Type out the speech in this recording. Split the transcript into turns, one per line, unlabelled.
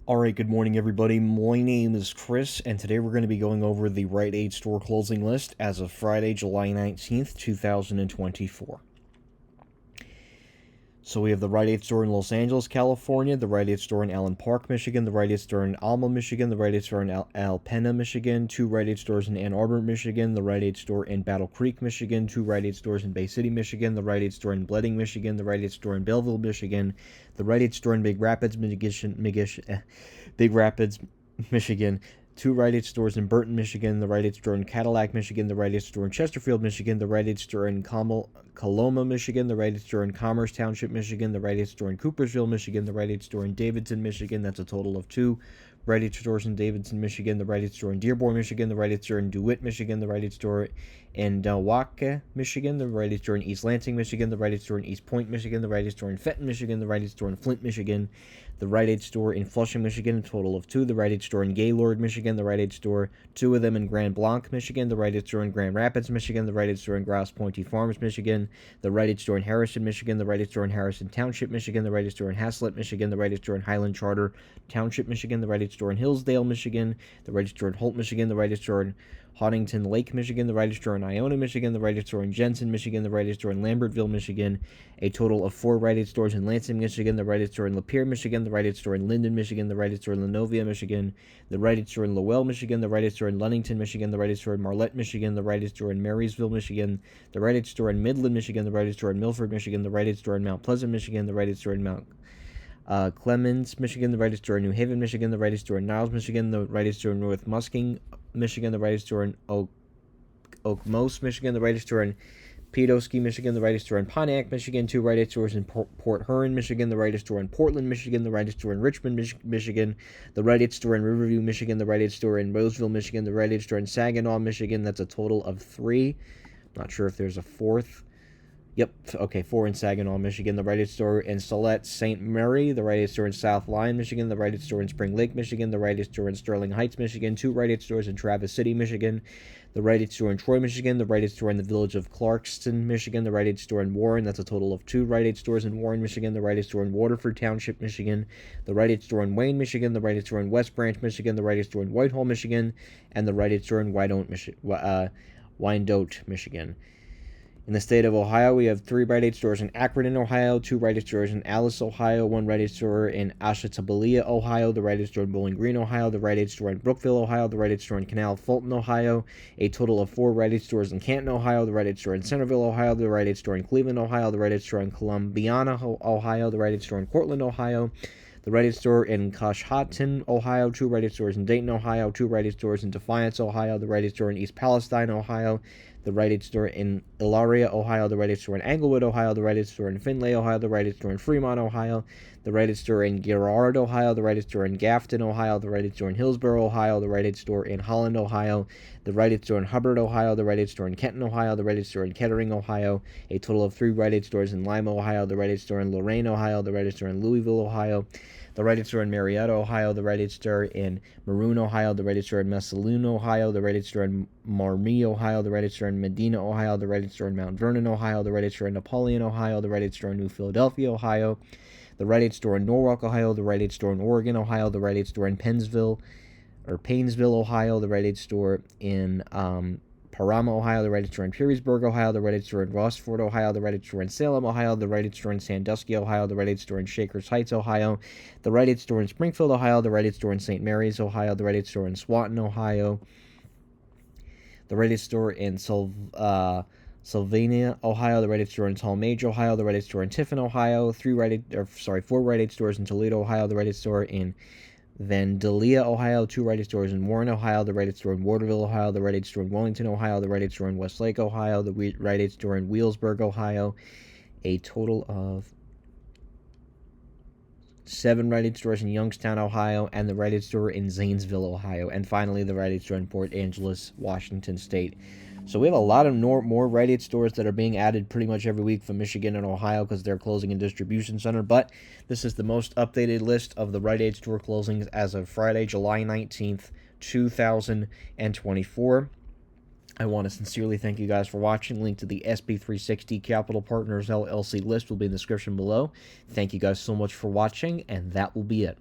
Alright, good morning everybody. My name is Chris, and today we're going to be going over the Rite Aid store closing list as of Friday, July 19th, 2024. So we have the Rite Aid store in Los Angeles, California, the Rite Aid store in Allen Park, Michigan, the Rite Aid store in Alma, Michigan, the Rite Aid store in Alpena, Michigan, two Rite Aid stores in Ann Arbor, Michigan, the Rite Aid store in Battle Creek, Michigan, two Rite Aid stores in Bay City, Michigan, the Rite Aid store in Bledding, Michigan, the Rite Aid store in Belleville, Michigan, the Rite Aid store in Big Rapids, Michigan, two Rite Aid stores in Burton, Michigan, the Rite Aid store in Cadillac, Michigan, the Rite Aid store in Chesterfield, Michigan, the Rite Aid store in Coloma, Michigan, the Rite Aid store in Commerce Township, Michigan, the Rite Aid store in Coopersville, Michigan, the Rite Aid store in Davidson, Michigan. That's a total of two Rite Aid stores in Davidson, Michigan, the Rite Aid store in Dearborn, Michigan, the Rite Aid store in DeWitt, Michigan, the Rite Aid store in Delwaukee, Michigan, the Rite Aid store in East Lansing, Michigan, the Rite Aid store in East Point, Michigan, the Rite Aid store in Fenton, Michigan, the Rite Aid store in Flint, Michigan, the Rite Aid store in Flushing, Michigan, a total of two, the Rite Aid store in Gaylord, Michigan, the Rite Aid store, two of them in Grand Blanc, Michigan, the Rite Aid store in Grand Rapids, Michigan, the Rite Aid store in Grouse Pointe Farms, Michigan, the Rite Aid store in Harrison, Michigan, the Rite Aid store in Harrison Township, Michigan, the Rite Aid store in Haslett, Michigan, the Rite Aid store in Highland Charter Township, Michigan, the Rite Aid store in Hillsdale, Michigan, the Rite Aid store in Holt, Michigan, the Rite Aid store in Huntington Lake, Michigan, the Rite Aid store in Iona, Michigan, the Rite Aid store in Jensen, Michigan, the Rite Aid store in Lambertville, Michigan, a total of four Rite Aid stores in Lansing, Michigan, the Rite Aid store in Lapeer, Michigan, the Rite Aid store in Linden, Michigan, the Rite Aid store in Lenovia, Michigan, the Rite Aid store in Lowell, Michigan, the Rite Aid store in Ludington, Michigan, the Rite Aid store in Marlette, Michigan, the Rite Aid store in Marysville, Michigan, the Rite Aid store in Midland, Michigan, the Rite Aid store in Milford, Michigan, the Rite Aid store in Mount Pleasant, Michigan, the Rite Aid store in Mount Clemens, Michigan, the Rite Aid store in New Haven, Michigan, the Rite Aid store in Niles, Michigan, the Rite Aid store in North Musking, Michigan, the Rite Aid store in Oakmose, Michigan, the Rite Aid store in Petoskey, Michigan, the Rite Aid store in Pontiac, Michigan, two Rite Aid stores in Port Huron, Michigan, the Rite Aid store in Portland, Michigan, the Rite Aid store in Richmond, Michigan, the Rite Aid store in Riverview, Michigan, the Rite Aid store in Roseville, Michigan, the Rite Aid store in Saginaw, Michigan. That's a total of three. Not sure if there's a fourth. Yep, okay, four in Saginaw, Michigan, the Rite Aid store in Saulette, St. Mary, the Rite Aid store in South Lyon, Michigan, the Rite Aid store in Spring Lake, Michigan, the Rite Aid store in Sterling Heights, Michigan, two Rite Aid stores in Traverse City, Michigan, the Rite Aid store in Troy, Michigan, the Rite Aid store in the village of Clarkston, Michigan, the Rite Aid store in Warren. That's a total of two Rite Aid stores in Warren, Michigan, the Rite Aid store in Waterford Township, Michigan, the Rite Aid store in Wayne, Michigan, the Rite Aid store in West Branch, Michigan, the Rite Aid store in Whitehall, Michigan, and the Rite Aid store in Wyandotte, Michigan. In the state of Ohio, we have three Rite Aid stores in Akron, Ohio, two Rite Aid stores in Alice, Ohio, one Rite Aid store in Ashtabula, Ohio, the Rite Aid store in Bowling Green, Ohio, the Rite Aid store in Brookville, Ohio, the Rite Aid store in Canal Fulton, Ohio, a total of four Rite Aid stores in Canton, Ohio, the Rite Aid store in Centerville, Ohio, the Rite Aid store in Cleveland, Ohio, the Rite Aid store in Columbiana, Ohio, the Rite Aid store in Cortland, Ohio, the Rite Aid store in Coshocton, Ohio, two Rite Aid stores in Dayton, Ohio, two Rite Aid stores in Defiance, Ohio, the Rite Aid store in East Palestine, Ohio, the Rite Aid store in Ilaria, Ohio, the Rite Aid store in Englewood, Ohio, the Rite Aid store in Findlay, Ohio, the Rite Aid store in Fremont, Ohio, the Rite Aid store in Girard, Ohio, the Rite Aid store in Grafton, Ohio, the Rite Aid store in Hillsborough, Ohio, the Rite Aid store in Holland, Ohio, the Rite Aid store in Hubbard, Ohio, the Rite Aid store in Kenton, Ohio, the Rite Aid store in Kettering, Ohio, a total of three Rite Aid stores in Lima, Ohio, the Rite Aid store in Lorain, Ohio, the Rite Aid store in Louisville, Ohio, the Rite Aid store in Marietta, Ohio, the Rite Aid store in Maroon, Ohio, the Rite Aid store in Massillon, Ohio, the Rite Aid store in Marmee, Ohio, the Rite Aid store in Medina, Ohio, the Rite Aid store in Mount Vernon, Ohio, the Rite Aid store in Napoleon, Ohio, the Rite Aid store in New Philadelphia, Ohio, the Rite Aid store in Norwalk, Ohio, the Rite Aid store in Oregon, Ohio, the Rite Aid store in Painesville, Ohio, the Rite Aid store in Parama, Ohio, the Rite Aid store in Perrysburg, Ohio, the Rite Aid store in Rossford, Ohio, the Rite Aid store in Salem, Ohio, the Rite Aid store in Sandusky, Ohio, the Rite Aid store in Shakers Heights, Ohio, the Rite Aid store in Springfield, Ohio, the Rite Aid store in St. Mary's, Ohio, the Rite Aid store in Swanton, Ohio, the Rite Aid store in Sylvania, Ohio, the Rite Aid store in Tallmadge, Ohio, the Rite Aid store in Tiffin, Ohio, four Rite Aid stores in Toledo, Ohio, the Rite Aid store in Vandalia, Ohio, two Rite Aid stores in Warren, Ohio, the Rite Aid store in Waterville, Ohio, the Rite Aid store in Wellington, Ohio, the Rite Aid store in Westlake, Ohio, the Rite Aid store in Wheelsburg, Ohio, a total of seven Rite Aid stores in Youngstown, Ohio, and the Rite Aid store in Zanesville, Ohio, and finally the Rite Aid store in Port Angeles, Washington State. So we have a lot of more Rite Aid stores that are being added pretty much every week from Michigan and Ohio because they're closing a distribution center. But this is the most updated list of the Rite Aid store closings as of Friday, July 19th, 2024. I want to sincerely thank you guys for watching. Link to the SB360 Capital Partners LLC list will be in the description below. Thank you guys so much for watching, and that will be it.